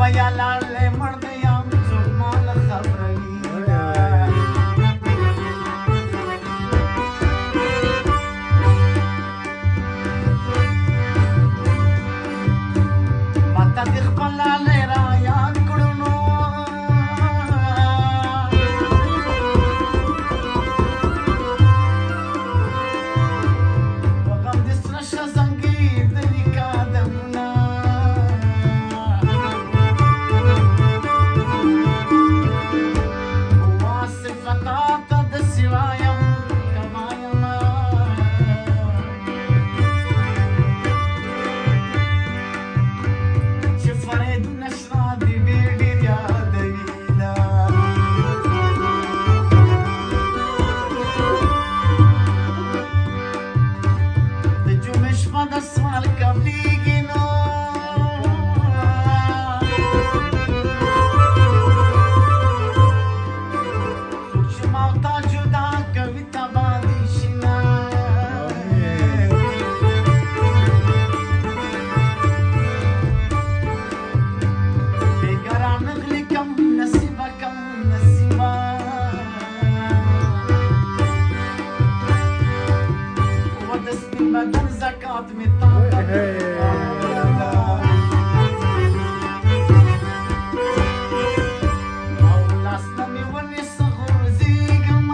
ویا لاړې مړ د یم څوک مال خبروي ماته دې خپل لالی را یاد کړو نو بدن زکات می طاقت او لاسنا می ونیسه غورځېږم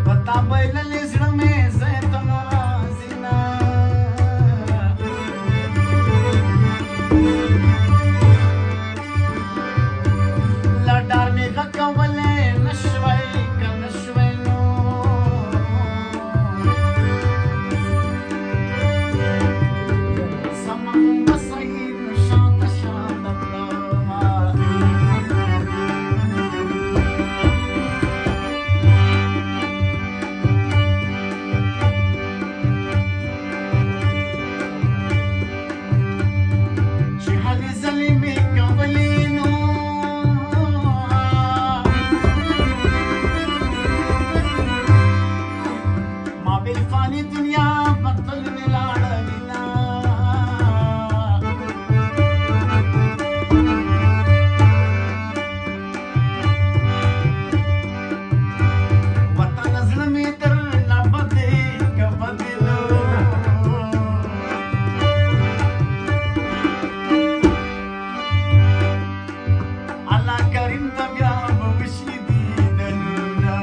په تا بایللې زړه مې زیتون راځي نه کولې نشوي که نشوي نو سمه هم به صحیح نو شاته شاته تلمه چې هلې ځلې مې کولې دنیا بطل ملاړوینا وطن زړه مې در نه بدې که بدلو الله کریم ته بیا به وشي دیدنونه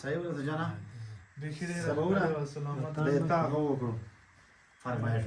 صحیح ورته جانا देखिए سبا وره سلامت ته تا غو کړو فرمایش